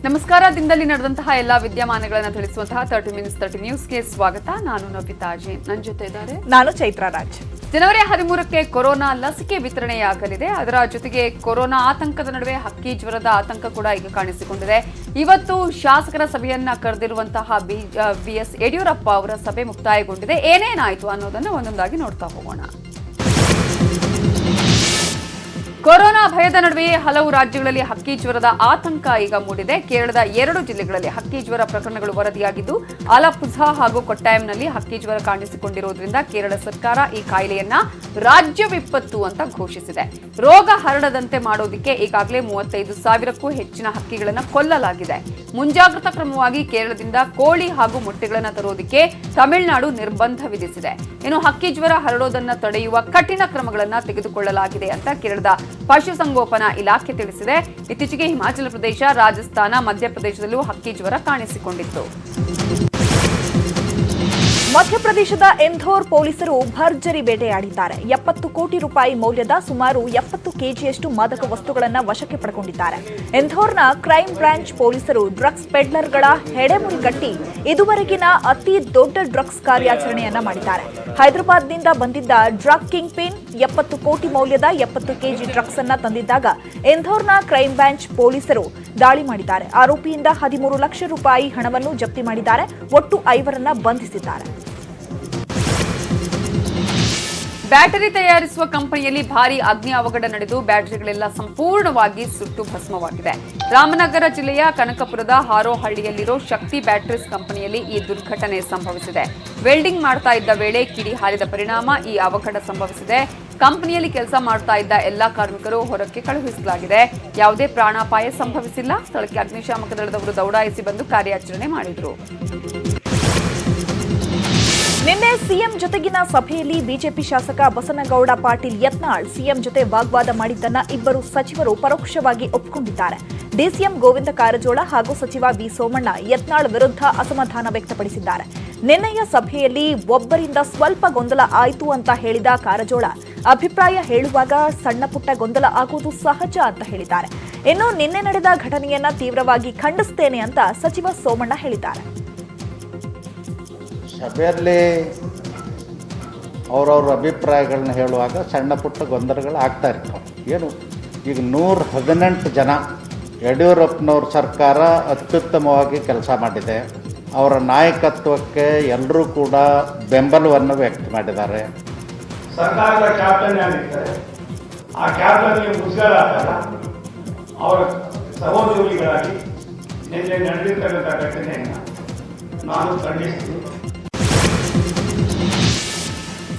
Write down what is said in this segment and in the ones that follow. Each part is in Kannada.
ನಮಸ್ಕಾರ. ದಿನದಲ್ಲಿ ನಡೆದಂತಹ ಎಲ್ಲಾ ವಿದ್ಯಮಾನಗಳನ್ನು ತಿಳಿಸುವಂತಹ 30 ಮಿನಿಟ್ಸ್ 30 ನ್ಯೂಸ್ಗೆ ಸ್ವಾಗತ. ನಾನು ನವಿತಾ ಜೈನ್, ನನ್ನ ಜೊತೆ ಇದ್ದಾರೆ ನಾನು ಚೈತ್ರಾ ರಾಜ್. ಜನವರಿ 13ಕ್ಕೆ ಕೊರೋನಾ ಲಸಿಕೆ ವಿತರಣೆಯಾಗಲಿದೆ. ಅದರ ಜೊತೆಗೆ ಕೊರೋನಾ ಆತಂಕದ ನಡುವೆ ಹಕ್ಕಿ ಜ್ವರದ ಆತಂಕ ಕೂಡ ಈಗ ಕಾಣಿಸಿಕೊಂಡಿದೆ. ಇವತ್ತು ಶಾಸಕರ ಸಭೆಯನ್ನ ಕರೆದಿರುವಂತಹ ಬಿಎಸ್ ಯಡಿಯೂರಪ್ಪ ಅವರ ಸಭೆ ಮುಕ್ತಾಯಗೊಂಡಿದೆ. ಏನೇನಾಯಿತು ಅನ್ನೋದನ್ನು ಒಂದೊಂದಾಗಿ ನೋಡ್ತಾ ಹೋಗೋಣ. ಕೊರೋನಾ ಭಯದ ನಡುವೆಯೇ ಹಲವು ರಾಜ್ಯಗಳಲ್ಲಿ ಹಕ್ಕಿ ಜ್ವರದ ಆತಂಕ ಈಗ ಮೂಡಿದೆ. ಕೇರಳದ 2 ಜಿಲ್ಲೆಗಳಲ್ಲಿ ಹಕ್ಕಿ ಜ್ವರ ಪ್ರಕರಣಗಳು ವರದಿಯಾಗಿದ್ದು, ಆಲಪ್ಪುಝಾ ಹಾಗೂ ಕೊಟ್ಟಾಯಂನಲ್ಲಿ ಹಕ್ಕಿ ಜ್ವರ ಕಾಣಿಸಿಕೊಂಡಿರುವುದರಿಂದ ಕೇರಳ ಸರ್ಕಾರ ಈ ಕಾಯಿಲೆಯನ್ನ ರಾಜ್ಯ ವಿಪತ್ತು ಅಂತ ಘೋಷಿಸಿದೆ. ರೋಗ ಹರಡದಂತೆ ಮಾಡೋದಕ್ಕೆ ಈಗಾಗಲೇ 35,000ಕ್ಕೂ ಹೆಚ್ಚಿನ ಹಕ್ಕಿಗಳನ್ನು ಕೊಲ್ಲಲಾಗಿದೆ. ಮುಂಜಾಗ್ರತಾ ಕ್ರಮವಾಗಿ ಕೇರಳದಿಂದ ಕೋಳಿ ಹಾಗೂ ಮೊಟ್ಟೆಗಳನ್ನು ತರೋದಕ್ಕೆ ತಮಿಳುನಾಡು ನಿರ್ಬಂಧ ವಿಧಿಸಿದೆ. ಇನ್ನು ಹಕ್ಕಿ ಜ್ವರ ಹರಡೋದನ್ನು ತಡೆಯುವ ಕಠಿಣ ಕ್ರಮಗಳನ್ನು ತೆಗೆದುಕೊಳ್ಳಲಾಗಿದೆ ಅಂತ ಕೇರಳದ ಪಶುಸಂಗೋಪನಾ ಇಲಾಖೆ ತಿಳಿಸಿದೆ. ಇತ್ತೀಚೆಗೆ ಹಿಮಾಚಲ ಪ್ರದೇಶ, ರಾಜಸ್ಥಾನ, ಮಧ್ಯಪ್ರದೇಶದಲ್ಲೂ ಹಕ್ಕಿ ಜ್ವರ ಕಾಣಿಸಿಕೊಂಡಿತ್ತು. ಮಧ್ಯಪ್ರದೇಶದ ಇಂಧೋರ್ ಪೊಲೀಸರು ಭರ್ಜರಿ ಬೇಟೆಯಾಡಿದ್ದಾರೆ. 70 ಕೋಟಿ ರೂಪಾಯಿ ಮೌಲ್ಯದ ಸುಮಾರು 70 ಕೆಜಿಯಷ್ಟು ಮಾದಕ ವಸ್ತುಗಳನ್ನು ವಶಕ್ಕೆ ಪಡೆದುಕೊಂಡಿದ್ದಾರೆ. ಇಂಧೋರ್ನ ಕ್ರೈಮ್ ಬ್ರಾಂಚ್ ಪೊಲೀಸರು ಡ್ರಗ್ಸ್ ಪೆಡ್ಲರ್ಗಳ ಹೆಡೆಮುರಿಗಟ್ಟಿ ಇದುವರೆಗಿನ ಅತಿ ದೊಡ್ಡ ಡ್ರಗ್ಸ್ ಕಾರ್ಯಾಚರಣೆಯನ್ನ ಮಾಡಿದ್ದಾರೆ. ಹೈದರಾಬಾದ್ನಿಂದ ಬಂದಿದ್ದ ಡ್ರಗ್ ಕಿಂಗ್ ಪಿನ್ 70 ಕೋಟಿ ಮೌಲ್ಯದ 70 ಕೆಜಿ ಡ್ರಗ್ಸ್ ಅನ್ನ ತಂದಿದ್ದಾಗ ಇಂಧೋರ್ನ ಕ್ರೈಮ್ ಬ್ರಾಂಚ್ ಪೊಲೀಸರು ದಾಳಿ ಮಾಡಿದ್ದಾರೆ. ಆರೋಪಿಯಿಂದ 13 ಲಕ್ಷ ರೂಪಾಯಿ ಹಣವನ್ನು ಜಪ್ತಿ ಮಾಡಿದ್ದಾರೆ. ಒಟ್ಟು 5ರನ್ನ ಬಂಧಿಸಿದ್ದಾರೆ. ಬ್ಯಾಟರಿ ತಯಾರಿಸುವ ಕಂಪನಿಯಲ್ಲಿ ಭಾರೀ ಅಗ್ನಿ ಅವಘಡ ನಡೆದು ಬ್ಯಾಟರಿಗಳೆಲ್ಲ ಸಂಪೂರ್ಣವಾಗಿ ಸುಟ್ಟು ಭಸ್ಮವಾಗಿದೆ. ರಾಮನಗರ ಜಿಲ್ಲೆಯ ಕನಕಪುರದ ಹಾರೋಹಳ್ಳಿಯಲ್ಲಿರೋ ಶಕ್ತಿ ಬ್ಯಾಟರೀಸ್ ಕಂಪನಿಯಲ್ಲಿ ಈ ದುರ್ಘಟನೆ ಸಂಭವಿಸಿದೆ. ವೆಲ್ಡಿಂಗ್ ಮಾಡ್ತಾ ಇದ್ದ ವೇಳೆ ಕಿಡಿ ಹಾರಿದ ಪರಿಣಾಮ ಈ ಅವಘಡ ಸಂಭವಿಸಿದೆ. ಕಂಪನಿಯಲ್ಲಿ ಕೆಲಸ ಮಾಡ್ತಾ ಇದ್ದ ಎಲ್ಲಾ ಕಾರ್ಮಿಕರು ಹೊರಕ್ಕೆ ಕಳುಹಿಸಲಾಗಿದೆ. ಯಾವುದೇ ಪ್ರಾಣಾಪಾಯ ಸಂಭವಿಸಿಲ್ಲ. ಸ್ಥಳಕ್ಕೆ ಅಗ್ನಿಶಾಮಕ ದಳದವರು ದೌಡಾಯಿಸಿ ಬಂದು ಕಾರ್ಯಾಚರಣೆ ಮಾಡಿದರು. ನಿನ್ನೆ ಸಿಎಂ ಜೊತೆಗಿನ ಸಭೆಯಲ್ಲಿ ಬಿಜೆಪಿ ಶಾಸಕ ಬಸನಗೌಡ ಪಾಟೀಲ್ ಯತ್ನಾಳ್ ಸಿಎಂ ಜೊತೆ ವಾಗ್ವಾದ ಮಾಡಿದ್ದನ್ನ ಇಬ್ಬರು ಸಚಿವರು ಪರೋಕ್ಷವಾಗಿ ಒಪ್ಪಿಕೊಂಡಿದ್ದಾರೆ. ಡಿಸಿಎಂ ಗೋವಿಂದ ಕಾರಜೋಳ ಹಾಗೂ ಸಚಿವ ವಿ ಸೋಮಣ್ಣ ಯತ್ನಾಳ್ ವಿರುದ್ಧ ಅಸಮಾಧಾನ ವ್ಯಕ್ತಪಡಿಸಿದ್ದಾರೆ. ನಿನ್ನೆಯ ಸಭೆಯಲ್ಲಿ ಒಬ್ಬರಿಂದ ಸ್ವಲ್ಪ ಗೊಂದಲ ಆಯಿತು ಅಂತ ಹೇಳಿದ ಕಾರಜೋಳ, ಅಭಿಪ್ರಾಯ ಹೇಳುವಾಗ ಸಣ್ಣ ಪುಟ್ಟ ಗೊಂದಲ ಆಗುವುದು ಸಹಜ ಅಂತ ಹೇಳಿದ್ದಾರೆ. ಇನ್ನು ನಿನ್ನೆ ನಡೆದ ಘಟನೆಯನ್ನ ತೀವ್ರವಾಗಿ ಖಂಡಿಸುತ್ತೇನೆ ಅಂತ ಸಚಿವ ಸೋಮಣ್ಣ ಹೇಳಿದ್ದಾರೆ. ಸಭೆಯಲ್ಲಿ ಅವರವ್ರ ಅಭಿಪ್ರಾಯಗಳನ್ನ ಹೇಳುವಾಗ ಸಣ್ಣ ಪುಟ್ಟ ಗೊಂದಲಗಳು ಆಗ್ತಾ ಇರ್ತವೆ. ಏನು ಈಗ 118 ಜನ ಯಡಿಯೂರಪ್ಪನವ್ರ ಸರ್ಕಾರ ಅತ್ಯುತ್ತಮವಾಗಿ ಕೆಲಸ ಮಾಡಿದೆ. ಅವರ ನಾಯಕತ್ವಕ್ಕೆ ಎಲ್ಲರೂ ಕೂಡ ಬೆಂಬಲವನ್ನು ವ್ಯಕ್ತ ಮಾಡಿದ್ದಾರೆ. ಸರ್ಕಾರದ ಕ್ಯಾಪ್ಟನ್ ಆಗಿರ್ತಾರೆ, ಆ ಕ್ಯಾಪ್ಟನ್ಗೆ ಮುಜುಗರ ಆಗಲ್ಲ. ಅವರ ಸಹೋದ್ಯೋಗಿಗಳಾಗಿ ನಿನ್ನೆ ನಡೆದಿರ್ತಕ್ಕಂಥ ಘಟನೆಯನ್ನು ನಾನು ಖಂಡಿಸ್ತೀನಿ.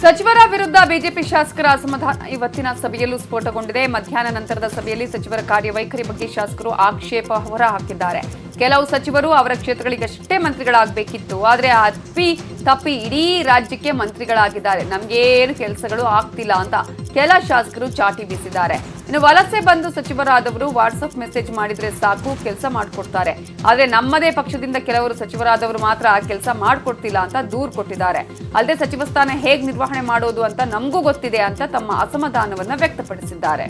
ಸಚಿವರ ವಿರುದ್ಧ ಬಿಜೆಪಿ ಶಾಸಕರ ಅಸಮಾಧಾನ ಇವತ್ತಿನ ಸಭೆಯಲ್ಲೂ ಸ್ಫೋಟಗೊಂಡಿದೆ. ಮಧ್ಯಾಹ್ನ ನಂತರದ ಸಭೆಯಲ್ಲಿ ಸಚಿವರ ಕಾರ್ಯವೈಖರಿ ಬಗ್ಗೆ ಶಾಸಕರು ಆಕ್ಷೇಪ ಹೊರಹಾಕಿದ್ದಾರೆ. ಕೆಲವು ಸಚಿವರು ಅವರ ಕ್ಷೇತ್ರಗಳಿಗಷ್ಟೇ ಮಂತ್ರಿಗಳಾಗಬೇಕಿತ್ತು, ಆದರೆ ಅಪ್ಪಿ ತಪ್ಪಿ ಇಡೀ ರಾಜ್ಯಕ್ಕೆ ಮಂತ್ರಿಗಳಾಗಿದ್ದಾರೆ. ನಮಗೇನು ಕೆಲಸಗಳು ಆಗ್ತಿಲ್ಲ ಅಂತ ಕೆಲ ಶಾಸಕರು ಚಾಟಿ ಬೀಸಿದ್ದಾರೆ. ಇನ್ನು ವಲಸೆ ಬಂದು ಸಚಿವರಾದವರು ವಾಟ್ಸಪ್ ಮೆಸೇಜ್ ಮಾಡಿದ್ರೆ ಸಾಕು, ಕೆಲಸ ಮಾಡಿಕೊಡ್ತಾರೆ. ಆದರೆ ನಮ್ಮದೇ ಪಕ್ಷದಿಂದ ಕೆಲವರು ಸಚಿವರಾದವರು ಮಾತ್ರ ಕೆಲಸ ಮಾಡಿಕೊಡ್ತಿಲ್ಲ ಅಂತ ದೂರು ಕೊಟ್ಟಿದ್ದಾರೆ. ಅಲ್ಲದೆ ಸಚಿವ ಸ್ಥಾನ ಹೇಗೆ ನಿರ್ವಹಣೆ ಮಾಡೋದು ಅಂತ ನಮಗೂ ಗೊತ್ತಿದೆ ಅಂತ ತಮ್ಮ ಅಸಮಾಧಾನವನ್ನ ವ್ಯಕ್ತಪಡಿಸಿದ್ದಾರೆ.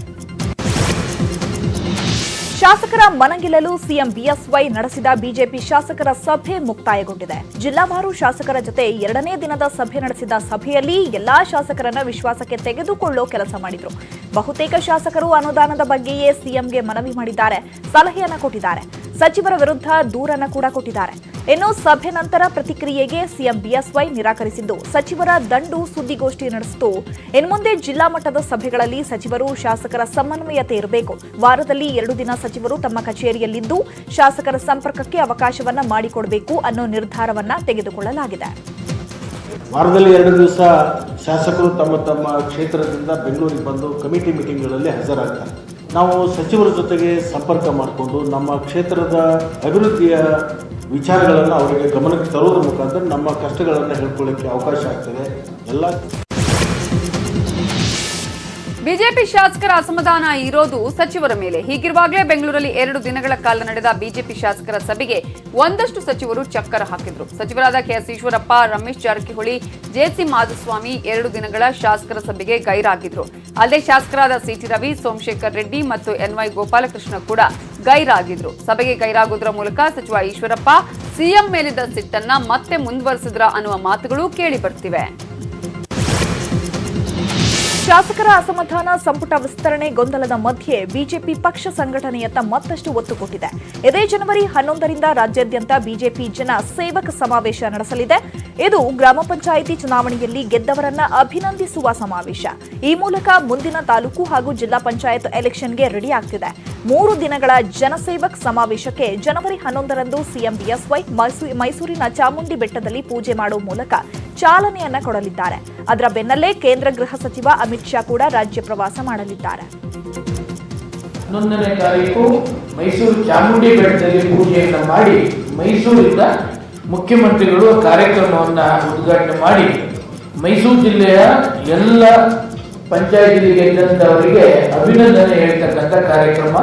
ಶಾಸಕರ ಮನಗೆಲ್ಲಲು ಸಿಎಂ ಬಿಎಸ್ವೈ ನಡೆಸಿದ ಬಿಜೆಪಿ ಶಾಸಕರ ಸಭೆ ಮುಕ್ತಾಯಗೊಂಡಿದೆ. ಜಿಲ್ಲಾವಾರು ಶಾಸಕರ ಜೊತೆ 2ನೇ ದಿನದ ಸಭೆ ನಡೆಸಿದ ಸಭೆಯಲ್ಲಿ ಎಲ್ಲಾ ಶಾಸಕರನ್ನ ವಿಶ್ವಾಸಕ್ಕೆ ತೆಗೆದುಕೊಳ್ಳೋ ಕೆಲಸ ಮಾಡಿದ್ರು. ಬಹುತೇಕ ಶಾಸಕರು ಅನುದಾನದ ಬಗ್ಗೆಯೇ ಸಿಎಂಗೆ ಮನವಿ ಮಾಡಿದ್ದಾರೆ, ಸಲಹೆಯನ್ನ ಕೊಟ್ಟಿದ್ದಾರೆ. ಸಚಿವರ ವಿರುದ್ಧ ದೂರನ್ನ ಕೂಡ ಕೊಟ್ಟಿದ್ದಾರೆ. ಇನ್ನು ಸಭೆ ನಂತರ ಪ್ರತಿಕ್ರಿಯೆಗೆ ಸಿಎಂ ಬಿಎಸ್ವೈ ನಿರಾಕರಿಸಿದ್ದು, ಸಚಿವರ ದಂಡು ಸುದ್ದಿಗೋಷ್ಠಿ ನಡೆಸಿತು. ಇನ್ಮುಂದೆ ಜಿಲ್ಲಾ ಮಟ್ಟದ ಸಭೆಗಳಲ್ಲಿ ಸಚಿವರು ಶಾಸಕರ ಸಮನ್ವಯತೆ ಇರಬೇಕು. ವಾರದಲ್ಲಿ 2 ದಿನ ಸಚಿವರು ತಮ್ಮ ಕಚೇರಿಯಲ್ಲಿದ್ದು ಶಾಸಕರ ಸಂಪರ್ಕಕ್ಕೆ ಅವಕಾಶವನ್ನ ಮಾಡಿಕೊಡಬೇಕು ಅನ್ನೋ ನಿರ್ಧಾರವನ್ನ ತೆಗೆದುಕೊಳ್ಳಲಾಗಿದೆ. ವಾರದಲ್ಲಿ 2 ದಿವಸ ಶಾಸಕರು ತಮ್ಮ ತಮ್ಮ ಕ್ಷೇತ್ರದಿಂದ ಬೆಂಗಳೂರಿಗೆ ಬಂದು ಕಮಿಟಿ ಮೀಟಿಂಗ್ಗಳಲ್ಲಿ ಹಾಜರಾಗ್ತಾರೆ. ನಾವು ಸಚಿವರ ಜೊತೆಗೆ ಸಂಪರ್ಕ ಮಾಡಿಕೊಂಡು ನಮ್ಮ ಕ್ಷೇತ್ರದ ಅಭಿವೃದ್ಧಿಯ ವಿಚಾರಗಳನ್ನು ಅವರಿಗೆ ಗಮನಕ್ಕೆ ತರುವುದರ ಮುಖಾಂತರ ನಮ್ಮ ಕಷ್ಟಗಳನ್ನು ಹೇಳ್ಕೊಳ್ಳಿಕ್ಕೆ ಅವಕಾಶ ಆಗ್ತದೆ. ಬಿಜೆಪಿ ಶಾಸಕರ ಅಸಮಾಧಾನ ಇರೋದು ಸಚಿವರ ಮೇಲೆ. ಹೀಗಿರುವಾಗಲೇ ಬೆಂಗಳೂರಲ್ಲಿ 2 ದಿನಗಳ ಕಾಲ ನಡೆದ ಬಿಜೆಪಿ ಶಾಸಕರ ಸಭೆಗೆ ಒಂದಷ್ಟು ಸಚಿವರು ಚಕ್ಕರ್ ಹಾಕಿದ್ರು. ಸಚಿವರಾದ ಕೆಎಸ್ ಈಶ್ವರಪ್ಪ, ರಮೇಶ್ ಜಾರಕಿಹೊಳಿ, ಜೆಸಿ ಮಾಧುಸ್ವಾಮಿ 2 ದಿನಗಳ ಶಾಸಕರ ಸಭೆಗೆ ಗೈರಾಗಿದ್ರು. ಅಲ್ಲದೆ ಶಾಸಕರಾದ ಸಿಟಿ ರವಿ, ಸೋಮಶೇಖರ್ ರೆಡ್ಡಿ ಮತ್ತು ಎನ್ವೈ ಗೋಪಾಲಕೃಷ್ಣ ಕೂಡ ಗೈರಾಗಿದ್ರು. ಸಭೆಗೆ ಗೈರಾಗುವುದರ ಮೂಲಕ ಸಚಿವ ಈಶ್ವರಪ್ಪ ಸಿಎಂ ಮೇಲಿದ್ದ ಸಿಟ್ಟನ್ನ ಮತ್ತೆ ಮುಂದುವರೆಸಿದ್ರ ಅನ್ನುವ ಮಾತುಗಳು ಕೇಳಿ ಬರ್ತಿವೆ. ಶಾಸಕರ ಅಸಮಾಧಾನ, ಸಂಪುಟ ವಿಸ್ತರಣೆ ಗೊಂದಲದ ಮಧ್ಯೆ ಬಿಜೆಪಿ ಪಕ್ಷ ಸಂಘಟನೆಯತ್ತ ಮತ್ತಷ್ಟು ಒತ್ತು ಕೊಟ್ಟಿದೆ. ಇದೇ ಜನವರಿ 11ರಿಂದ ರಾಜ್ಯಾದ್ಯಂತ ಬಿಜೆಪಿ ಜನ ಸೇವಕ ಸಮಾವೇಶ ನಡೆಸಲಿದೆ. ಇದು ಗ್ರಾಮ ಪಂಚಾಯಿತಿ ಚುನಾವಣೆಯಲ್ಲಿ ಗೆದ್ದವರನ್ನ ಅಭಿನಂದಿಸುವ ಸಮಾವೇಶ. ಈ ಮೂಲಕ ಮುಂದಿನ ತಾಲೂಕು ಹಾಗೂ ಜಿಲ್ಲಾ ಪಂಚಾಯತ್ ಎಲೆಕ್ಷನ್ಗೆ ರೆಡಿ ಆಗ್ತಿದೆ. 3 ದಿನಗಳ ಜನಸೇವಕ್ ಸಮಾವೇಶಕ್ಕೆ ಜನವರಿ 11ರಂದು ಸಿಎಂ ಬಿಎಸ್ವೈ ಮೈಸೂರಿನ ಚಾಮುಂಡಿ ಬೆಟ್ಟದಲ್ಲಿ ಪೂಜೆ ಮಾಡುವ ಮೂಲಕ ಚಾಲನೆಯನ್ನ ಕೊಡಲಿದ್ದಾರೆ. ಅದರ ಬೆನ್ನಲ್ಲೇ ಕೇಂದ್ರ ಗೃಹ ಸಚಿವ ಅಮಿತ್ ಶಾ ಕೂಡ ರಾಜ್ಯ ಪ್ರವಾಸ ಮಾಡಲಿದ್ದಾರೆ. 11ನೇ ತಾರೀಕು ಮೈಸೂರು ಚಾಮುಂಡಿ ಬೆಟ್ಟದಲ್ಲಿ ಪೂಜೆಯನ್ನು ಮಾಡಿ ಮೈಸೂರಿನ ಮುಖ್ಯಮಂತ್ರಿಗಳು ಕಾರ್ಯಕ್ರಮವನ್ನು ಉದ್ಘಾಟನೆ ಮಾಡಿ ಮೈಸೂರು ಜಿಲ್ಲೆಯ ಎಲ್ಲ ಪಂಚಾಯತಿ ಗೆದ್ದಂತವರಿಗೆ ಅಭಿನಂದನೆ ಹೇಳ್ತಕ್ಕಂಥ ಕಾರ್ಯಕ್ರಮ.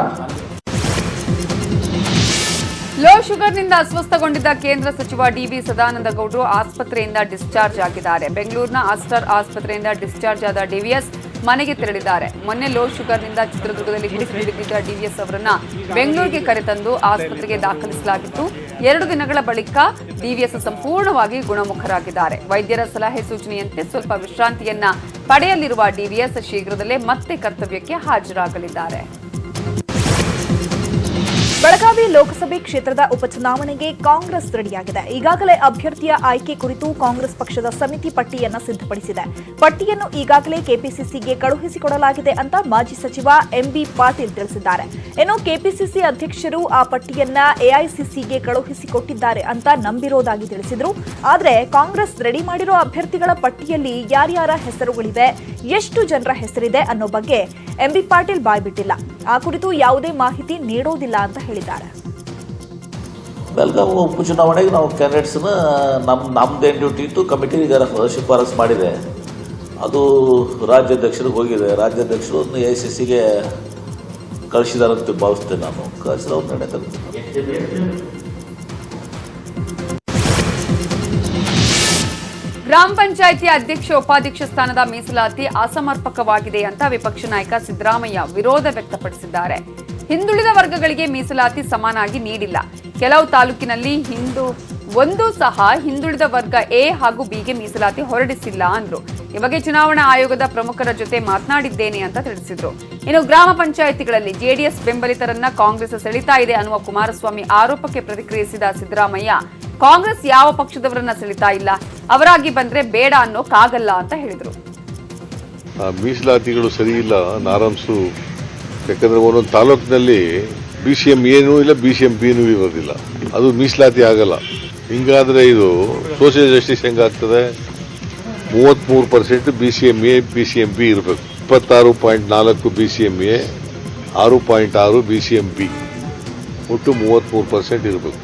ಲೋ ಶುಗರ್ನಿಂದ ಅಸ್ವಸ್ಥಗೊಂಡಿದ್ದ ಕೇಂದ್ರ ಸಚಿವ ಡಿವಿ ಸದಾನಂದ ಗೌಡರು ಆಸ್ಪತ್ರೆಯಿಂದ ಡಿಸ್ಚಾರ್ಜ್ ಆಗಿದ್ದಾರೆ. ಬೆಂಗಳೂರಿನ ಆಸ್ಟರ್ ಆಸ್ಪತ್ರೆಯಿಂದ ಡಿಸ್ಚಾರ್ಜ್ ಆದ ಡಿವಿಎಸ್ ಮನೆಗೆ ತೆರಳಿದ್ದಾರೆ. ಮೊನ್ನೆ ಲೋ ಶುಗರ್ನಿಂದ ಚಿತ್ರದುರ್ಗದಲ್ಲಿ ಹಿಡಿದಿದ್ದ ಡಿವಿಎಸ್ ಅವರನ್ನ ಬೆಂಗಳೂರಿಗೆ ಕರೆತಂದು ಆಸ್ಪತ್ರೆಗೆ ದಾಖಲಿಸಲಾಗಿತ್ತು. 2 ದಿನಗಳ ಬಳಿಕ ಡಿವಿಎಸ್ ಸಂಪೂರ್ಣವಾಗಿ ಗುಣಮುಖರಾಗಿದ್ದಾರೆ. ವೈದ್ಯರ ಸಲಹೆ ಸೂಚನೆಯಂತೆ ಸ್ವಲ್ಪ ವಿಶ್ರಾಂತಿಯನ್ನ ಪಡೆಯಲಿರುವ ಡಿವಿಎಸ್ ಶೀಘ್ರದಲ್ಲೇ ಮತ್ತೆ ಕರ್ತವ್ಯಕ್ಕೆ ಹಾಜರಾಗಲಿದ್ದಾರೆ. ಬೆಳಗಾವಿ ಲೋಕಸಭೆ ಕ್ಷೇತ್ರದ ಉಪಚುನಾವಣೆಗೆ ಕಾಂಗ್ರೆಸ್ ರೆಡಿಯಾಗಿದೆ. ಈಗಾಗಲೇ ಅಭ್ಯರ್ಥಿಯ ಆಯ್ಕೆ ಕುರಿತು ಕಾಂಗ್ರೆಸ್ ಪಕ್ಷದ ಸಮಿತಿ ಪಟ್ಟಿಯನ್ನ ಸಿದ್ಧಪಡಿಸಿದೆ. ಪಟ್ಟಿಯನ್ನು ಈಗಾಗಲೇ ಕೆಪಿಸಿಸಿಗೆ ಕಳುಹಿಸಿಕೊಡಲಾಗಿದೆ ಅಂತ ಮಾಜಿ ಸಚಿವ ಎಂಬಿ ಪಾಟೀಲ್ ತಿಳಿಸಿದ್ದಾರೆ. ಇನ್ನು ಕೆಪಿಸಿಸಿ ಅಧ್ಯಕ್ಷರು ಆ ಪಟ್ಟಿಯನ್ನ ಎಐಸಿಸಿಗೆ ಕಳುಹಿಸಿಕೊಟ್ಟಿದ್ದಾರೆ ಅಂತ ನಂಬಿರೋದಾಗಿ ತಿಳಿಸಿದ್ರು. ಆದರೆ ಕಾಂಗ್ರೆಸ್ ರೆಡಿ ಮಾಡಿರೋ ಅಭ್ಯರ್ಥಿಗಳ ಪಟ್ಟಿಯಲ್ಲಿ ಯಾರ್ಯಾರ ಹೆಸರುಗಳಿವೆ, ಎಷ್ಟು ಜನರ ಹೆಸರಿದೆ ಅನ್ನೋ ಬಗ್ಗೆ ಎಂಬಿ ಪಾಟೀಲ್ ಬಾಯ್ಬಿಟ್ಟಿಲ್ಲ. ಆ ಕುರಿತು ಯಾವುದೇ ಮಾಹಿತಿ ನೀಡೋದಿಲ್ಲ ಅಂತ ಹೇಳಿದ್ದಾರೆ. ಬೆಳಗಾವಿ ಉಪಚುನಾವಣೆಗೆ ನಾವು ಕ್ಯಾಂಡಿಡೇಟ್ಸ್ನ ನಮ್ಮದೇನು ಡ್ಯೂಟಿ ಇತ್ತು, ಕಮಿಟಿ ಶಿಫಾರಸು ಮಾಡಿದೆ. ಅದು ರಾಜ್ಯಾಧ್ಯಕ್ಷರಿಗೆ ಹೋಗಿದೆ. ರಾಜ್ಯಾಧ್ಯಕ್ಷರು ಎಐಸಿಸಿಗೆ ಕಳಿಸಿದಾರಂತ ಭಾವಿಸ್ತೇನೆ. ನಾನು ಕಳಿಸಿದವ್ರು ನಡೆಯುತ್ತೆ. ಗ್ರಾಮ ಪಂಚಾಯಿತಿ ಅಧ್ಯಕ್ಷ ಉಪಾಧ್ಯಕ್ಷ ಸ್ಥಾನದ ಮೀಸಲಾತಿ ಅಸಮರ್ಪಕವಾಗಿದೆ ಅಂತ ವಿಪಕ್ಷ ನಾಯಕ ಸಿದ್ದರಾಮಯ್ಯ ವಿರೋಧ ವ್ಯಕ್ತಪಡಿಸಿದ್ದಾರೆ. ಹಿಂದುಳಿದ ವರ್ಗಗಳಿಗೆ ಮೀಸಲಾತಿ ಸಮಾನಾಗಿ ನೀಡಿಲ್ಲ. ಕೆಲವು ತಾಲೂಕಿನಲ್ಲಿ ಒಂದು ಸಹ ಹಿಂದುಳಿದ ವರ್ಗ ಎ ಹಾಗೂ ಬಿಗೆ ಮೀಸಲಾತಿ ಹೊರಡಿಸಿಲ್ಲ ಅಂದ್ರು. ಈ ಬಗ್ಗೆ ಚುನಾವಣಾ ಆಯೋಗದ ಪ್ರಮುಖರ ಜೊತೆ ಮಾತನಾಡಿದ್ದೇನೆ ಅಂತ ತಿಳಿಸಿದ್ರು. ಇನ್ನು ಗ್ರಾಮ ಪಂಚಾಯಿತಿಗಳಲ್ಲಿ ಜೆಡಿಎಸ್ ಬೆಂಬಲಿತರನ್ನ ಕಾಂಗ್ರೆಸ್ ಸೆಳಿತಾ ಇದೆ ಅನ್ನುವ ಕುಮಾರಸ್ವಾಮಿ ಆರೋಪಕ್ಕೆ ಪ್ರತಿಕ್ರಿಯಿಸಿದ ಸಿದ್ದರಾಮಯ್ಯ, ಕಾಂಗ್ರೆಸ್ ಯಾವ ಪಕ್ಷದವರನ್ನ ಸೆಳಿತಾ ಇಲ್ಲ, ಅವರಾಗಿ ಬಂದ್ರೆ ಬೇಡ ಅನ್ನೋಕ್ಕಾಗಲ್ಲ ಅಂತ ಹೇಳಿದ್ರು. ಮೀಸಲಾತಿಗಳು ಸರಿ ಇಲ್ಲ ನಾರಾಮ್ಸು. ಯಾಕಂದ್ರೆ ಒಂದೊಂದು ತಾಲೂಕಿನಲ್ಲಿ BCM ಏನೂ ಇಲ್ಲ, BCM ಬಿನೂ ಇರೋದಿಲ್ಲ. ಅದು ಮೀಸಲಾತಿ ಆಗಲ್ಲ. ಹಿಂಗಾದ್ರೆ ಇದು social justice ಹೆಂಗಾಗ್ತದೆ? 33% BCM A, BCM B ಇರಬೇಕು. 26.4 BCM A, 6.6 BCM B, ಒಟ್ಟು 33% ಇರಬೇಕು.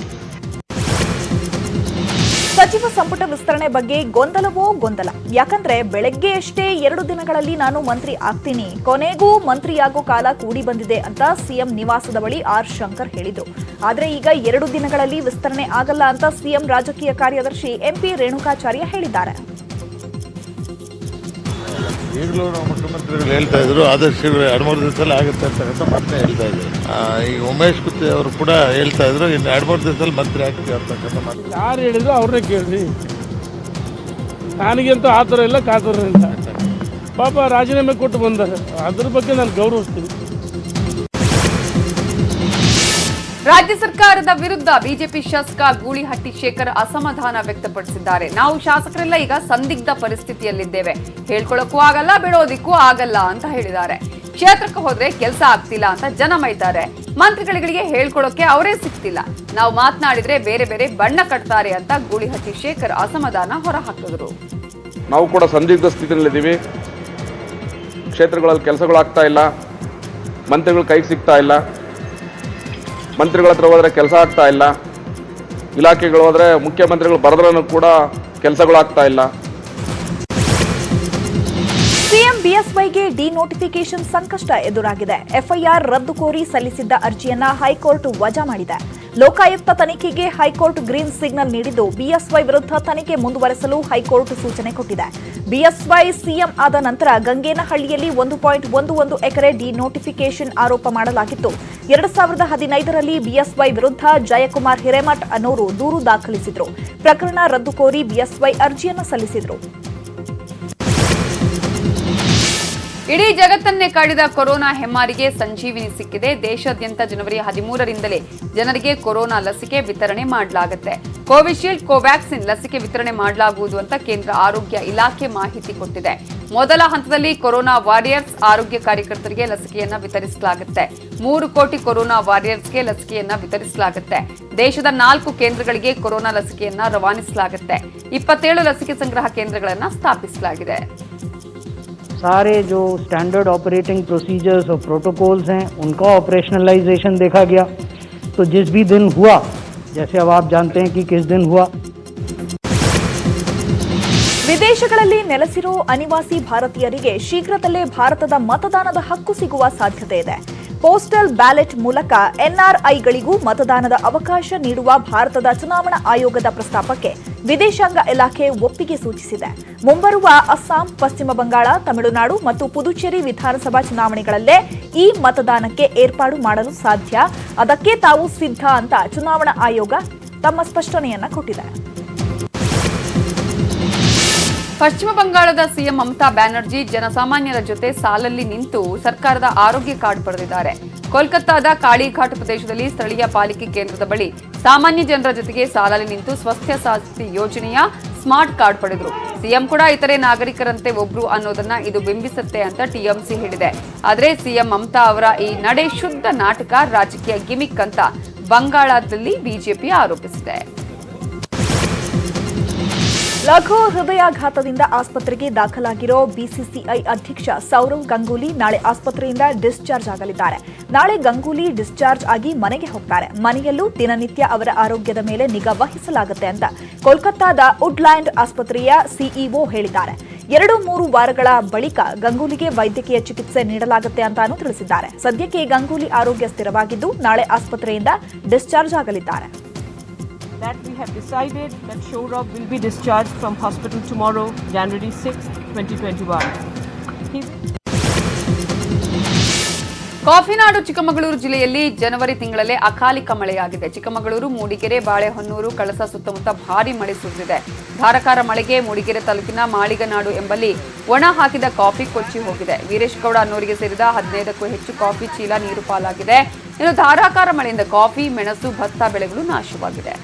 ಸಚಿವ ಸಂಪುಟ ವಿಸ್ತರಣೆ ಬಗ್ಗೆ ಗೊಂದಲವೋ ಗೊಂದಲ. ಯಾಕಂದ್ರೆ ಬೆಳಗ್ಗೆಯಷ್ಟೇ 2 ದಿನಗಳಲ್ಲಿ ನಾನು ಮಂತ್ರಿ ಆಗ್ತೀನಿ, ಕೊನೆಗೂ ಮಂತ್ರಿಯಾಗೋ ಕಾಲ ಕೂಡಿ ಬಂದಿದೆ ಅಂತ ಸಿಎಂ ನಿವಾಸದ ಬಳಿ ಆರ್ ಶಂಕರ್ ಹೇಳಿದ್ರು. ಆದ್ರೆ ಈಗ 2 ದಿನಗಳಲ್ಲಿ ವಿಸ್ತರಣೆ ಆಗಲ್ಲ ಅಂತ ಸಿಎಂ ರಾಜಕೀಯ ಕಾರ್ಯದರ್ಶಿ ಎಂಪಿ ರೇಣುಕಾಚಾರ್ಯ ಹೇಳಿದ್ದಾರೆ. ಈಗಲೂ ನಾವು ಮುಖ್ಯಮಂತ್ರಿಗಳು ಹೇಳ್ತಾ ಇದ್ರು ಆದಷ್ಟು 2-3 ದಿವಸದಲ್ಲಿ ಆಗುತ್ತೆ ಅಂತಕ್ಕಂಥ ಮತ್ತೆ ಹೇಳ್ತಾ ಇದ್ರು. ಈಗ ಉಮೇಶ್ ಕುತ್ತೆ ಅವರು ಕೂಡ ಹೇಳ್ತಾ ಇದ್ರು ಇನ್ನು 2-3 ದಿವಸದಲ್ಲಿ ಮಂತ್ರಿ ಆಗ್ತೀವಿ ಅಂತಕ್ಕಂಥ ಮಾತು. ಯಾರು ಹೇಳಿದ್ರು ಅವ್ರನ್ನೇ ಕೇಳ್ರಿ. ನನಗಂತೂ ಆ ಥರ ಇಲ್ಲ, ಕಾತುರ ಇಲ್ಲ. ಪಾಪ ರಾಜೀನಾಮೆ ಕೊಟ್ಟು ಬಂದಾರೆ, ಅದ್ರ ಬಗ್ಗೆ ನಾನು ಗೌರವಿಸ್ತೀನಿ. ರಾಜ್ಯ ಸರ್ಕಾರದ ವಿರುದ್ಧ ಬಿಜೆಪಿ ಶಾಸಕ ಗೂಳಿಹಟ್ಟಿ ಶೇಖರ್ ಅಸಮಾಧಾನ ವ್ಯಕ್ತಪಡಿಸಿದ್ದಾರೆ. ನಾವು ಶಾಸಕರೆಲ್ಲ ಈಗ ಸಂದಿಗ್ಧ ಪರಿಸ್ಥಿತಿಯಲ್ಲಿದ್ದೇವೆ, ಹೇಳ್ಕೊಳ್ಳೋಕ್ಕೂ ಆಗಲ್ಲ, ಬಿಡೋದಿಕ್ಕೂ ಆಗಲ್ಲ ಅಂತ ಹೇಳಿದ್ದಾರೆ. ಕ್ಷೇತ್ರಕ್ಕೆ ಹೋದ್ರೆ ಕೆಲಸ ಆಗ್ತಿಲ್ಲ ಅಂತ ಜನ ಮೈತಾರೆ. ಮಂತ್ರಿಗಳಿಗೆ ಹೇಳ್ಕೊಳ್ಳೋಕೆ ಅವರೇ ಸಿಗ್ತಿಲ್ಲ. ನಾವು ಮಾತನಾಡಿದ್ರೆ ಬೇರೆ ಬೇರೆ ಬಣ್ಣ ಕಟ್ತಾರೆ ಅಂತ ಗೂಳಿಹಟ್ಟಿ ಶೇಖರ್ ಅಸಮಾಧಾನ ಹೊರಹಾಕಿದ್ರು. ನಾವು ಕೂಡ ಸಂದಿಗ್ಧ ಸ್ಥಿತಿಯಲ್ಲಿದ್ದೀವಿ. ಕ್ಷೇತ್ರಗಳಲ್ಲಿ ಕೆಲಸಗಳಾಗ್ತಾ ಇಲ್ಲ, ಮಂತ್ರಿಗಳು ಕೈಗೆ ಸಿಗ್ತಾ ಇಲ್ಲ, ಮಂತ್ರಿಗಳ ಹತ್ರ ಹೋದರೆ ಕೆಲಸ ಆಗ್ತಾ ಇಲ್ಲ, ಇಲಾಖೆಗಳು ಹೋದರೆ ಮುಖ್ಯಮಂತ್ರಿಗಳು ಬರೆದ್ರೂ ಕೂಡ ಕೆಲಸಗಳಾಗ್ತಾ ಇಲ್ಲ. ಸಿಎಂ ಬಿಎಸ್ ಬಿಎಸ್ವೈಗೆ ಡಿನೋಟಿಫಿಕೇಶನ್ ಸಂಕಷ್ಟ ಎದುರಾಗಿದೆ. ಎಫ್ಐಆರ್ ರದ್ದು ಕೋರಿ ಸಲ್ಲಿಸಿದ್ದ ಅರ್ಜಿಯನ್ನ ಹೈಕೋರ್ಟ್ ವಜಾ ಮಾಡಿದೆ. ಲೋಕಾಯುಕ್ತ ತನಿಖೆಗೆ ಹೈಕೋರ್ಟ್ ಗ್ರೀನ್ ಸಿಗ್ನಲ್ ನೀಡಿದ್ದು ಬಿಎಸ್ವೈ ವಿರುದ್ಧ ತನಿಖೆ ಮುಂದುವರೆಸಲು ಹೈಕೋರ್ಟ್ ಸೂಚನೆ ಕೊಟ್ಟಿದೆ. ಬಿಎಸ್ವೈ ಸಿಎಂ ಆದ ನಂತರ ಗಂಗೇನಹಳ್ಳಿಯಲ್ಲಿ 1.11 ಎಕರೆ ಡಿನೋಟಿಫಿಕೇಶನ್ ಆರೋಪ ಮಾಡಲಾಗಿತ್ತು. 2015ರಲ್ಲಿ ಬಿಎಸ್ವೈ ವಿರುದ್ಧ ಜಯಕುಮಾರ್ ಹಿರೇಮಠ್ ಅನ್ನೋರು ದೂರು ದಾಖಲಿಸಿದ್ರು. ಪ್ರಕರಣ ರದ್ದು ಕೋರಿ ಬಿಎಸ್ವೈ ಅರ್ಜಿಯನ್ನು ಸಲ್ಲಿಸಿದ್ರು. ಇಡೀ ಜಗತ್ತನ್ನೇ ಕಾಡಿದ ಕೊರೋನಾ ಹೆಮ್ಮಾರಿಗೆ ಸಂಜೀವಿನಿ ಸಿಕ್ಕಿದೆ. ದೇಶಾದ್ಯಂತ ಜನವರಿ 13ರಿಂದಲೇ ಜನರಿಗೆ ಕೊರೋನಾ ಲಸಿಕೆ ವಿತರಣೆ ಮಾಡಲಾಗುತ್ತೆ. ಕೋವಿಶೀಲ್ಡ್, ಕೋವ್ಯಾಕ್ಸಿನ್ ಲಸಿಕೆ ವಿತರಣೆ ಮಾಡಲಾಗುವುದು ಅಂತ ಕೇಂದ್ರ ಆರೋಗ್ಯ ಇಲಾಖೆ ಮಾಹಿತಿ ಕೊಟ್ಟಿದೆ. ಮೊದಲ ಹಂತದಲ್ಲಿ ಕೊರೋನಾ ವಾರಿಯರ್ಸ್ ಆರೋಗ್ಯ ಕಾರ್ಯಕರ್ತರಿಗೆ ಲಸಿಕೆಯನ್ನ ವಿತರಿಸಲಾಗುತ್ತೆ. 3 ಕೋಟಿ ಕೊರೋನಾ ವಾರಿಯರ್ಸ್ಗೆ ಲಸಿಕೆಯನ್ನ ವಿತರಿಸಲಾಗುತ್ತೆ. ದೇಶದ 4 ಕೇಂದ್ರಗಳಿಗೆ ಕೊರೋನಾ ಲಸಿಕೆಯನ್ನ ರವಾನಿಸಲಾಗುತ್ತೆ. 27 ಲಸಿಕೆ ಸಂಗ್ರಹ ಕೇಂದ್ರಗಳನ್ನು ಸ್ಥಾಪಿಸಲಾಗಿದೆ. सारे जो स्टैंडर्ड ऑपरेटिंग प्रोसीजर्स और प्रोटोकॉल्स हैं उनका ऑपरेशनलाइजेशन देखा गया. तो जिस भी दिन हुआ, जैसे अब आप जानते हैं कि किस दिन हुआ. ವಿದೇಶಗಳಲ್ಲಿ ನೆಲೆಸಿರೋ ಅನಿವಾಸಿ ಭಾರತೀಯರಿಗೆ ಶೀಘ್ರದಲ್ಲೇ ಭಾರತದ ಮತದಾನದ ಹಕ್ಕು ಸಿಗುವ ಸಾಧ್ಯತೆ ಇದೆ. ಪೋಸ್ಟಲ್ ಬ್ಯಾಲೆಟ್ ಮೂಲಕ ಎನ್ಆರ್ಐಗಳಿಗೂ ಮತದಾನದ ಅವಕಾಶ ನೀಡುವ ಭಾರತದ ಚುನಾವಣಾ ಆಯೋಗದ ಪ್ರಸ್ತಾಪಕ್ಕೆ ವಿದೇಶಾಂಗ ಇಲಾಖೆ ಒಪ್ಪಿಗೆ ಸೂಚಿಸಿದೆ. ಮುಂಬರುವ ಅಸ್ಸಾಂ, ಪಶ್ಚಿಮ ಬಂಗಾಳ, ತಮಿಳುನಾಡು ಮತ್ತು ಪುದುಚೇರಿ ವಿಧಾನಸಭಾ ಚುನಾವಣೆಗಳಲ್ಲೇ ಈ ಮತದಾನಕ್ಕೆ ಏರ್ಪಾಡು ಮಾಡಲು ಸಾಧ್ಯ. ಅದಕ್ಕೆ ತಾವು ಸಿದ್ಧ ಅಂತ ಚುನಾವಣಾ ಆಯೋಗ ತಮ್ಮ ಸ್ಪಷ್ಟನೆಯನ್ನ ಕೊಟ್ಟಿದೆ. ಪಶ್ಚಿಮ ಬಂಗಾಳದ ಸಿಎಂ ಮಮತಾ ಬ್ಯಾನರ್ಜಿ ಜನಸಾಮಾನ್ಯರ ಜೊತೆ ಸಾಲಲ್ಲಿ ನಿಂತು ಸರ್ಕಾರದ ಆರೋಗ್ಯ ಕಾರ್ಡ್ ಪಡೆದಿದ್ದಾರೆ. ಕೋಲ್ಕತ್ತಾದ ಕಾಳಿಘಾಟ್ ಪ್ರದೇಶದಲ್ಲಿ ಸ್ಥಳೀಯ ಪಾಲಿಕೆ ಕೇಂದ್ರದ ಬಳಿ ಸಾಮಾನ್ಯ ಜನರ ಜೊತೆಗೆ ಸಾಲಲ್ಲಿ ನಿಂತು ಸ್ವಾಸ್ಥ್ಯ ಸಾಥಿ ಯೋಜನೆಯ ಸ್ಮಾರ್ಟ್ ಕಾರ್ಡ್ ಪಡೆದರು. ಸಿಎಂ ಕೂಡ ಇತರೆ ನಾಗರಿಕರಂತೆ ಒಬ್ರು ಅನ್ನೋದನ್ನ ಇದು ಬಿಂಬಿಸುತ್ತೆ ಅಂತ ಟಿಎಂಸಿ ಹೇಳಿದೆ. ಆದರೆ ಸಿಎಂ ಮಮತಾ ಅವರ ಈ ನಡೆ ಶುದ್ಧ ನಾಟಕ, ರಾಜಕೀಯ ಗಿಮಿಕ್ ಅಂತ ಬಂಗಾಳದಲ್ಲಿ ಬಿಜೆಪಿ ಆರೋಪಿಸಿದೆ. ಲಘು ಹೃದಯಾಘಾತದಿಂದ ಆಸ್ಪತ್ರೆಗೆ ದಾಖಲಾಗಿರೋ ಬಿಸಿಸಿಐ ಅಧ್ಯಕ್ಷ ಸೌರವ್ ಗಂಗೂಲಿ ನಾಳೆ ಆಸ್ಪತ್ರೆಯಿಂದ ಡಿಸ್ಚಾರ್ಜ್ ಆಗಲಿದ್ದಾರೆ. ನಾಳೆ ಗಂಗೂಲಿ ಡಿಸ್ಚಾರ್ಜ್ ಆಗಿ ಮನೆಗೆ ಹೋಗ್ತಾರೆ. ಮನೆಯಲ್ಲೂ ದಿನನಿತ್ಯ ಅವರ ಆರೋಗ್ಯದ ಮೇಲೆ ನಿಗಾ ವಹಿಸಲಾಗುತ್ತೆ ಅಂತ ಕೋಲ್ಕತ್ತಾದ ವುಡ್ಲ್ಯಾಂಡ್ ಆಸ್ಪತ್ರೆಯ ಸಿಇಒ ಹೇಳಿದ್ದಾರೆ. 2-3 ವಾರಗಳ ಬಳಿಕ ಗಂಗೂಲಿಗೆ ವೈದ್ಯಕೀಯ ಚಿಕಿತ್ಸೆ ನೀಡಲಾಗುತ್ತೆ ಅಂತಾನೂ ತಿಳಿಸಿದ್ದಾರೆ. ಸದ್ಯಕ್ಕೆ ಗಂಗೂಲಿ ಆರೋಗ್ಯ ಸ್ಥಿರವಾಗಿದ್ದು ನಾಳೆ ಆಸ್ಪತ್ರೆಯಿಂದ discharge ಆಗಲಿದ್ದಾರೆ. That we have decided that Saurabh will be discharged from hospital tomorrow, January 6th, 2021. ಕಾಫಿನಾಡು Chikkamagaluru ಜಿಲ್ಲೆಯಲ್ಲಿ ಜನವರಿ ತಿಂಗಳಲ್ಲೇ ಅಕಾಲಿಕ ಮಳೆಯಾಗಿದೆ. ಚಿಕ್ಕಮಗಳೂರು, ಮೂಡಿಗೆರೆ, ಬಾಳೆಹೊನ್ನೂರು, ಕಳಸ ಸುತ್ತಮುತ್ತ ಭಾರೀ ಮಳೆ ಸುರಿದಿದೆ. ಧಾರಾಕಾರ ಮಳೆಗೆ ಮೂಡಿಗೆರೆ ತಾಲೂಕಿನ ಮಾಳಿಗನಾಡು ಎಂಬಲ್ಲಿ ಒಣ ಹಾಕಿದ ಕಾಫಿ ಕೊಚ್ಚಿ ಹೋಗಿದೆ. ವೀರೇಶ್ ಗೌಡ ಅನ್ನೋರಿಗೆ ಸೇರಿದ 15ಕ್ಕೂ ಹೆಚ್ಚು ಕಾಫಿ ಚೀಲ ನೀರು ಪಾಲಾಗಿದೆ. ಇನ್ನು ಧಾರಾಕಾರ ಮಳೆಯಿಂದ ಕಾಫಿ, ಮೆಣಸು, ಭತ್ತ ಬೆಳೆಗಳು ನಾಶವಾಗಿದೆ.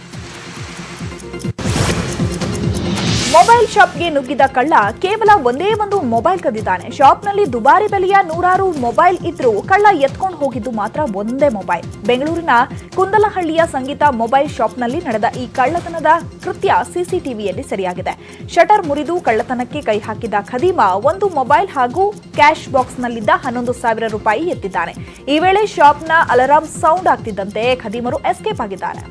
ಮೊಬೈಲ್ ಶಾಪ್ಗೆ ನುಗ್ಗಿದ ಕಳ್ಳ ಕೇವಲ ಒಂದೇ ಒಂದು ಮೊಬೈಲ್ ಕದ್ದಿದ್ದಾನೆ. ಶಾಪ್ನಲ್ಲಿ ದುಬಾರಿ ಬೆಲೆಯ 100 ಮೊಬೈಲ್ ಇದ್ರೂ ಕಳ್ಳ ಎತ್ಕೊಂಡು ಹೋಗಿದ್ದು ಮಾತ್ರ ಒಂದೇ ಮೊಬೈಲ್. ಬೆಂಗಳೂರಿನ ಕುಂದಲಹಳ್ಳಿಯ ಸಂಗೀತ ಮೊಬೈಲ್ ಶಾಪ್ನಲ್ಲಿ ನಡೆದ ಈ ಕಳ್ಳತನದ ಕೃತ್ಯ ಸಿಸಿಟಿವಿಯಲ್ಲಿ ಸೆರೆಯಾಗಿದೆ. ಶಟರ್ ಮುರಿದು ಕಳ್ಳತನಕ್ಕೆ ಕೈ ಹಾಕಿದ ಖದೀಮ ಒಂದು ಮೊಬೈಲ್ ಹಾಗೂ ಕ್ಯಾಶ್ ಬಾಕ್ಸ್ನಲ್ಲಿದ್ದ 11,000 ರೂಪಾಯಿ ಎತ್ತಿದ್ದಾನೆ. ಈ ವೇಳೆ ಶಾಪ್ನ ಅಲಾರಾಂ ಸೌಂಡ್ ಆಗ್ತಿದ್ದಂತೆ ಖದೀಮರು ಎಸ್ಕೇಪ್ ಆಗಿದ್ದಾರೆ.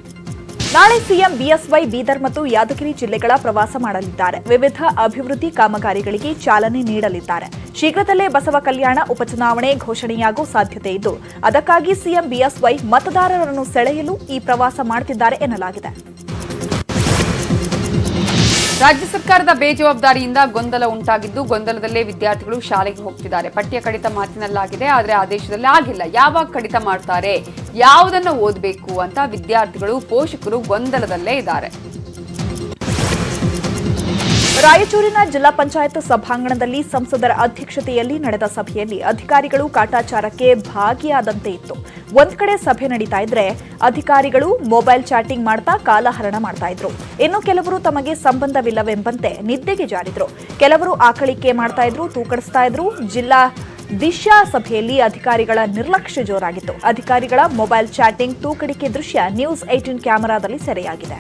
ನಾಳೆ ಸಿಎಂ ಬಿಎಸ್ವೈ ಬೀದರ್ ಮತ್ತು ಯಾದಗಿರಿ ಜಿಲ್ಲೆಗಳ ಪ್ರವಾಸ ಮಾಡಲಿದ್ದಾರೆ. ವಿವಿಧ ಅಭಿವೃದ್ಧಿ ಕಾಮಗಾರಿಗಳಿಗೆ ಚಾಲನೆ ನೀಡಲಿದ್ದಾರೆ. ಶೀಘ್ರದಲ್ಲೇ ಬಸವ ಕಲ್ಯಾಣ ಉಪಚುನಾವಣೆ ಘೋಷಣೆಯಾಗುವ ಸಾಧ್ಯತೆ ಇದ್ದು ಅದಕ್ಕಾಗಿ ಸಿಎಂ ಬಿಎಸ್ವೈ ಮತದಾರರನ್ನು ಸೆಳೆಯಲು ಈ ಪ್ರವಾಸ ಮಾಡುತ್ತಿದ್ದಾರೆ ಎನ್ನಲಾಗಿದೆ. ರಾಜ್ಯ ಸರ್ಕಾರದ ಬೇಜವಾಬ್ದಾರಿಯಿಂದ ಗೊಂದಲ ಉಂಟಾಗಿದ್ದು ಗೊಂದಲದಲ್ಲೇ ವಿದ್ಯಾರ್ಥಿಗಳು ಶಾಲೆಗೆ ಹೋಗ್ತಿದ್ದಾರೆ. ಪಠ್ಯ ಕಡಿತ ಮಾತಿನಲ್ಲಾಗಿದೆ, ಆದರೆ ಆದೇಶದಲ್ಲಿ ಆಗಿಲ್ಲ. ಯಾವಾಗ ಕಡಿತ ಮಾಡ್ತಾರೆ, ಯಾವುದನ್ನು ಓದಬೇಕು ಅಂತ ವಿದ್ಯಾರ್ಥಿಗಳು, ಪೋಷಕರು ಗೊಂದಲದಲ್ಲೇ ಇದ್ದಾರೆ. ರಾಯಚೂರಿನ ಜಿಲ್ಲಾ ಪಂಚಾಯತ್ ಸಭಾಂಗಣದಲ್ಲಿ ಸಂಸದರ ಅಧ್ಯಕ್ಷತೆಯಲ್ಲಿ ನಡೆದ ಸಭೆಯಲ್ಲಿ ಅಧಿಕಾರಿಗಳು ಕಾಟಾಚಾರಕ್ಕೆ ಭಾಗಿಯಾದಂತೆ ಇತ್ತು. ಒಂದ್ ಕಡೆ ಸಭೆ ನಡೀತಾ ಇದ್ರೆ ಅಧಿಕಾರಿಗಳು ಮೊಬೈಲ್ ಚಾಟಿಂಗ್ ಮಾಡ್ತಾ ಕಾಲಹರಣ ಮಾಡ್ತಾ ಇದ್ರು. ಇನ್ನು ಕೆಲವರು ತಮಗೆ ಸಂಬಂಧವಿಲ್ಲವೆಂಬಂತೆ ನಿದ್ದೆಗೆ ಜಾರಿದ್ರು. ಕೆಲವರು ಆಕಳಿಕೆ ಮಾಡ್ತಾ ಇದ್ರು, ತೂಕಡಿಸ್ತಾ ಇದ್ರು. ಜಿಲ್ಲಾ ದಿಶಾ ಸಭೆಯಲ್ಲಿ ಅಧಿಕಾರಿಗಳ ನಿರ್ಲಕ್ಷ್ಯ ಜೋರಾಗಿತ್ತು. ಅಧಿಕಾರಿಗಳ ಮೊಬೈಲ್ ಚಾಟಿಂಗ್, ತೂಕಡಿಕೆ ದೃಶ್ಯ ನ್ಯೂಸ್ 18 ಕ್ಯಾಮೆರಾದಲ್ಲಿ ಸೆರೆಯಾಗಿದೆ.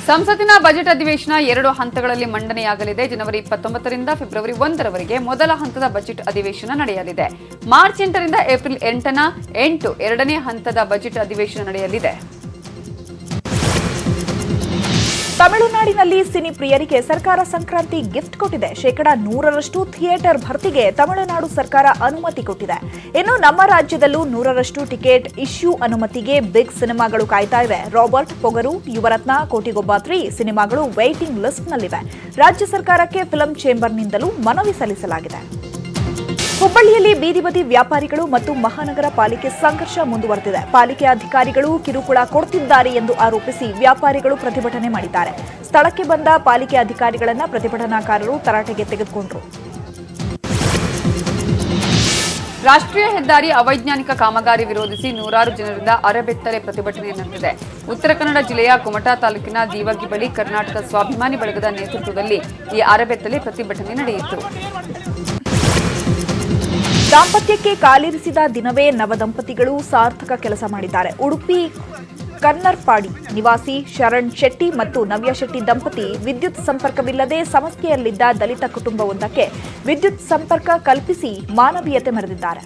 ಸಂಸತ್ತಿನ ಬಜೆಟ್ ಅಧಿವೇಶನ 2 ಹಂತಗಳಲ್ಲಿ ಮಂಡನೆಯಾಗಲಿದೆ. ಜನವರಿ 29ರಿಂದ ಫೆಬ್ರವರಿ 1ರವರೆಗೆ ಮೊದಲ ಹಂತದ ಬಜೆಟ್ ಅಧಿವೇಶನ ನಡೆಯಲಿದೆ. ಮಾರ್ಚ್ 8ರಿಂದ ಏಪ್ರಿಲ್ 8 ಎರಡನೇ ಹಂತದ ಬಜೆಟ್ ಅಧಿವೇಶನ ನಡೆಯಲಿದೆ. ತಮಿಳುನಾಡಿನಲ್ಲಿ ಸಿನಿ ಪ್ರಿಯರಿಗೆ ಸರ್ಕಾರ ಸಂಕ್ರಾಂತಿ ಗಿಫ್ಟ್ ಕೊಟ್ಟಿದೆ. 100% ಥಿಯೇಟರ್ ಭರ್ತಿಗೆ ತಮಿಳುನಾಡು ಸರ್ಕಾರ ಅನುಮತಿ ಕೊಟ್ಟಿದೆ. ಇನ್ನು ನಮ್ಮ ರಾಜ್ಯದಲ್ಲೂ 100% ಟಿಕೆಟ್ ಇಶ್ಯೂ ಅನುಮತಿಗೆ ಬಿಗ್ ಸಿನಿಮಾಗಳು ಕಾಯ್ತಾ ಇವೆ. ರಾಬರ್ಟ್, ಪೊಗರು, ಯುವರತ್ನ, ಕೋಟಿಗೊಬ್ಬ 3 ಸಿನಿಮಾಗಳು ವೈಟಿಂಗ್ ಲಿಸ್ಟ್ನಲ್ಲಿವೆ. ರಾಜ್ಯ ಸರ್ಕಾರಕ್ಕೆ ಫಿಲ್ಮ್ ಚೇಂಬರ್ನಿಂದಲೂ ಮನವಿ ಸಲ್ಲಿಸಲಾಗಿದೆ. ಹುಬ್ಬಳ್ಳಿಯಲ್ಲಿ ಬೀದಿ ಬದಿ ವ್ಯಾಪಾರಿಗಳು ಮತ್ತು ಮಹಾನಗರ ಪಾಲಿಕೆ ಸಂಘರ್ಷ ಮುಂದುವರೆದಿದೆ. ಪಾಲಿಕೆ ಅಧಿಕಾರಿಗಳು ಕಿರುಕುಳ ಕೊಡುತ್ತಿದ್ದಾರೆ ಎಂದು ಆರೋಪಿಸಿ ವ್ಯಾಪಾರಿಗಳು ಪ್ರತಿಭಟನೆ ಮಾಡಿದ್ದಾರೆ. ಸ್ಥಳಕ್ಕೆ ಬಂದ ಪಾಲಿಕೆ ಅಧಿಕಾರಿಗಳನ್ನು ಪ್ರತಿಭಟನಾಕಾರರು ತರಾಟೆಗೆ ತೆಗೆದುಕೊಂಡರು. ರಾಷ್ಟ್ರೀಯ ಹೆದ್ದಾರಿ ಅವೈಜ್ಞಾನಿಕ ಕಾಮಗಾರಿ ವಿರೋಧಿಸಿ ನೂರಾರು ಜನರಿಂದ ಅರೆಬೆತ್ತಲೆ ಪ್ರತಿಭಟನೆ ನಡೆದಿದೆ. ಉತ್ತರ ಕನ್ನಡ ಜಿಲ್ಲೆಯ ಕುಮಟಾ ತಾಲೂಕಿನ ದೀವಗಿ ಬಳಿ ಕರ್ನಾಟಕ ಸ್ವಾಭಿಮಾನಿ ಬಳಗದ ನೇತೃತ್ವದಲ್ಲಿ ಈ ಅರೆಬೆತ್ತಲೆ ಪ್ರತಿಭಟನೆ ನಡೆಯಿತು. ದಾಂಪತ್ಯಕ್ಕೆ ಕಾಲಿರಿಸಿದ ದಿನವೇ ನವದಂಪತಿಗಳು ಸಾರ್ಥಕ ಕೆಲಸ ಮಾಡಿದ್ದಾರೆ. ಉಡುಪಿ ಕನ್ನರ್ಪಾಡಿ ನಿವಾಸಿ ಶರಣ್ ಶೆಟ್ಟಿ ಮತ್ತು ನವ್ಯ ಶೆಟ್ಟಿ ದಂಪತಿ ವಿದ್ಯುತ್ ಸಂಪರ್ಕವಿಲ್ಲದೆ ಸಮಸ್ಯೆಯಲ್ಲಿದ್ದ ದಲಿತ ಕುಟುಂಬವೊಂದಕ್ಕೆ ವಿದ್ಯುತ್ ಸಂಪರ್ಕ ಕಲ್ಪಿಸಿ ಮಾನವೀಯತೆ ಮೆರೆದಿದ್ದಾರೆ.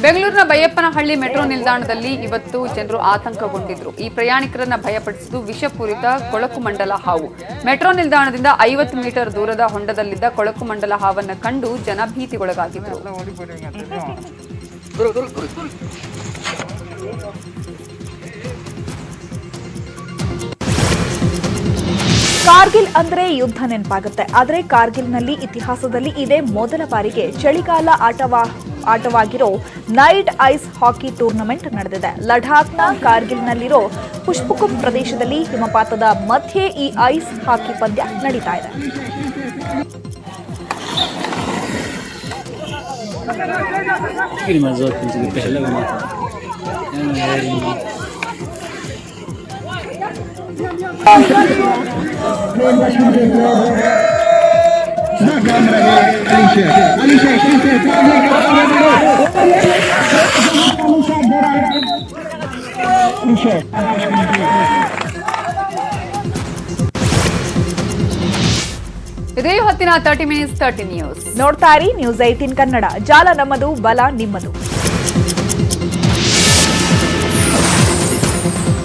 ಬೆಂಗಳೂರಿನ ಬೈಯಪ್ಪನಹಳ್ಳಿ ಮೆಟ್ರೋ ನಿಲ್ದಾಣದಲ್ಲಿ ಇವತ್ತು ಜನರು ಆತಂಕಗೊಂಡಿದ್ರು. ಈ ಪ್ರಯಾಣಿಕರನ್ನ ಭಯಪಡಿಸಿದ್ದು ವಿಷಪೂರಿತ ಕೊಳಕು ಮಂಡಲ ಹಾವು. ಮೆಟ್ರೋ ನಿಲ್ದಾಣದಿಂದ 50 ಮೀಟರ್ ದೂರದ ಹೊಂಡದಲ್ಲಿದ್ದ ಕೊಳಕು ಮಂಡಲ ಹಾವನ್ನ ಕಂಡು ಜನ ಭೀತಿಗೊಳಗಾಗಿದ್ರು. ಕಾರ್ಗಿಲ್ ಅಂದ್ರೆ ಯುದ್ಧ ನೆನಪಾಗುತ್ತೆ. ಆದರೆ ಕಾರ್ಗಿಲ್ನಲ್ಲಿ ಇತಿಹಾಸದಲ್ಲಿ ಇದೇ ಮೊದಲ ಬಾರಿಗೆ ಚಳಿಗಾಲ ಆಟವಾಗಿರೋ ನೈಟ್ ಐಸ್ ಹಾಕಿ ಟೂರ್ನಮೆಂಟ್ ನಡೆದಿದೆ. ಲಡಾಖ್ನ ಕಾರ್ಗಿಲ್ನಲ್ಲಿರೋ ಪುಷ್ಪಕುಮ್ ಪ್ರದೇಶದಲ್ಲಿ ಹಿಮಪಾತದ ಮಧ್ಯೆ ಈ ಐಸ್ ಹಾಕಿ ಪಂದ್ಯ ನಡೀತಾ ಇದೆ. ಇದೇ ಹೊತ್ತಿನ 30 ಮಿನಿಟ್ಸ್ 30 ನ್ಯೂಸ್ ನೋಡ್ತಾ ಇರಿ ನ್ಯೂಸ್ 18 ಕನ್ನಡ. ಜಾಲ ನಮ್ಮದು, ಬಲ ನಿಮ್ಮದು.